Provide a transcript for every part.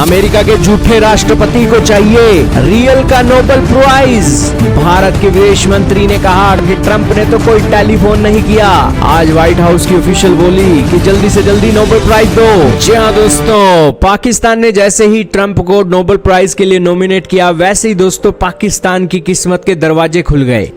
America के झूठे राष्ट्रपति को चाहिए रियल का नोबेल प्राइज। भारत के विदेश मंत्री ने कहा कि ट्रंप ने तो कोई टेलीफोन नहीं किया। आज व्हाइट हाउस की ऑफिशियल बोली कि जल्दी से जल्दी नोबेल प्राइज दो। जी हाँ दोस्तों, पाकिस्तान ने जैसे ही ट्रंप को नोबेल प्राइज के लिए नॉमिनेट किया, वैसे ही दोस्तों पाकिस्तान की किस्मत के दरवाजे खुल गए।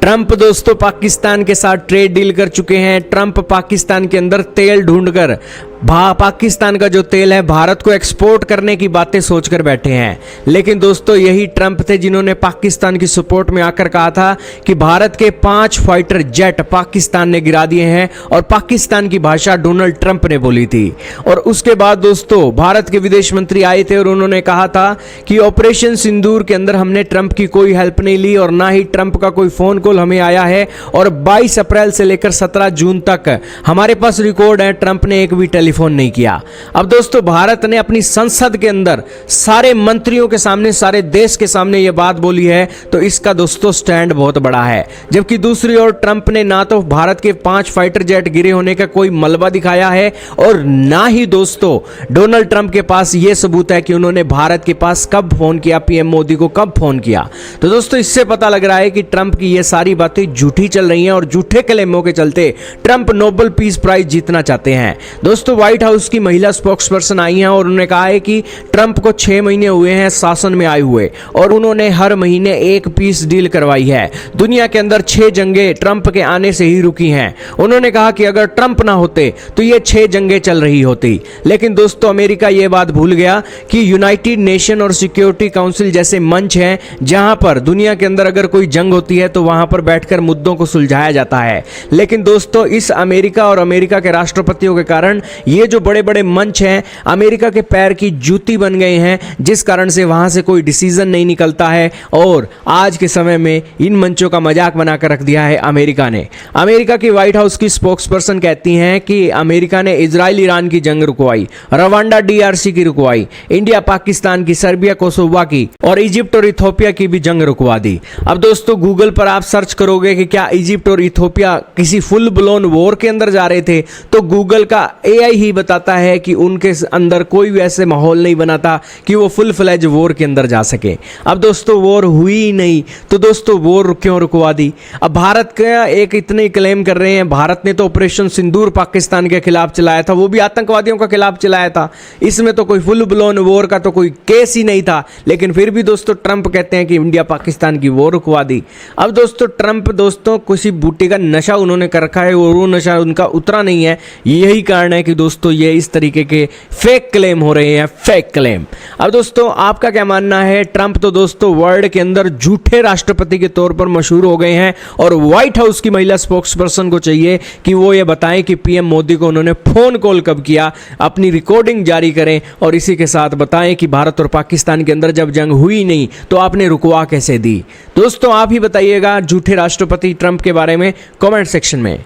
ट्रंप दोस्तों पाकिस्तान के साथ ट्रेड डील कर चुके हैं। ट्रंप पाकिस्तान के अंदर तेल ढूंढकर पाकिस्तान का जो तेल है भारत को एक्सपोर्ट करने की बातें सोचकर बैठे हैं। लेकिन दोस्तों यही ट्रंप थे जिन्होंने पाकिस्तान की सपोर्ट में आकर कहा था कि भारत के 5 फाइटर जेट पाकिस्तान ने गिरा दिए हैं, और पाकिस्तान की भाषा डोनाल्ड ट्रंप ने बोली थी। और उसके बाद दोस्तों भारत के विदेश मंत्री आए थे और उन्होंने कहा था कि ऑपरेशन सिंदूर के अंदर हमने ट्रंप की कोई हेल्प नहीं ली और ना ही ट्रंप का कोई फोन कॉल हमें आया है, और 22 अप्रैल से लेकर 17 जून तक हमारे पास रिकॉर्ड है, ट्रंप ने एक भी टेलीफोन नहीं किया। अब दोस्तों भारत ने अपनी संसद के अंदर सारे मंत्रियों के सामने, सारे देश के सामने यह बात बोली है, तो इसका दोस्तों स्टैंड बहुत बड़ा है। जबकि दूसरी ओर ट्रंप ने ना तो भारत के 5 फाइटर जेट गिरे होने का कोई मलबा दिखाया है, और ना ही दोस्तों डोनाल्ड ट्रंप के पास यह सबूत है कि उन्होंने भारत के पास कब फोन किया, पीएम मोदी को कब फोन किया। तो दोस्तों इससे पता लग रहा है कि ट्रंप की यह सारी बातें झूठी चल रही हैं, और झूठे क्लेमों के चलते ट्रंप नोबेल पीस प्राइज जीतना चाहते हैं। दोस्तों व्हाइट हाउस की महिला स्पोक्सपर्सन आई हैं और उन्होंने कहा है कि ट्रंप को 6 महीने हुए हैं शासन में आए हुए, और उन्होंने हर महीने एक पीस डील करवाई है। दुनिया के अंदर 6 जंगें ट्रंप के आने से ही रुकी हैं। उन्होंने कहा कि अगर ट्रंप ना होते तो ये 6 जंगें चल रही होती। लेकिन दोस्तों अमेरिका ये बात भूल गया कि यूनाइटेड नेशन और सिक्योरिटी काउंसिल जैसे मंच हैं जहां पर दुनिया के अंदर अगर कोई जंग होती है तो वहां पर बैठकर मुद्दों को सुलझाया जाता है। लेकिन दोस्तों इस अमेरिका और अमेरिका के राष्ट्रपतियों के कारण ये जो बड़े बड़े मंच हैं अमेरिका के पैर की जूती बन गए हैं, जिस कारण से वहां से कोई डिसीजन नहीं निकलता है, और आज के समय में इन मंचों का मजाक बनाकर रख दिया है अमेरिका ने। अमेरिका की व्हाइट हाउस की स्पोक्सपर्सन कहती हैं कि अमेरिका ने इजराइल ईरान की जंग रुकवाई, रवांडा डीआरसी की रुकवाई, इंडिया पाकिस्तान की, सर्बिया कोसोवा की, और इजिप्ट और इथोपिया की भी जंग रुकवा दी। अब दोस्तों गूगल पर आप सर्च करोगे कि क्या इजिप्ट और इथोपिया किसी फुल ब्लोन वॉर के अंदर जा रहे थे, तो गूगल का एआई ही बताता है कि उनके अंदर कोई वैसे माहौल नहीं बना था कि वो फुल फ्लेज वॉर के अंदर जा सके। अब दोस्तों वॉर हुई ही नहीं, तो दोस्तों वॉर क्यों रुकवा दी। अब भारत का एक इतने क्लेम कर रहे हैं, भारत ने तो ऑपरेशन सिंदूर पाकिस्तान के खिलाफ चलाया था, वो भी आतंकवादियों के खिलाफ चलाया था, इसमें तो कोई फुल ब्लोन वॉर का तो कोई केस ही नहीं था। लेकिन फिर भी दोस्तों ट्रंप कहते हैं कि इंडिया पाकिस्तान की वॉर रुकवा दी। अब दोस्तों ट्रंप दोस्तों किसी बूटी का नशा उन्होंने कर रखा है और वो नशा उनका उतरा नहीं है। यही कारण है कि दोस्तों ये इस तरीके के फेक क्लेम हो रहे हैं, फेक क्लेम। अब दोस्तों आपका क्या मानना है। ट्रंप तो दोस्तों वर्ल्ड के अंदर झूठे राष्ट्रपति के तौर पर मशहूर हो गए हैं, और व्हाइट हाउस की महिला स्पोक्सपर्सन को चाहिए कि वो ये बताएं कि पीएम मोदी को उन्होंने फोन कॉल कब किया, अपनी रिकॉर्डिंग जारी करें, और इसी के साथ बताएं कि भारत और पाकिस्तान के अंदर जब जंग हुई नहीं तो आपने रुकवा कैसे दी। दोस्तों आप ही बताइएगा झूठे राष्ट्रपति ट्रंप के बारे में कमेंट सेक्शन में।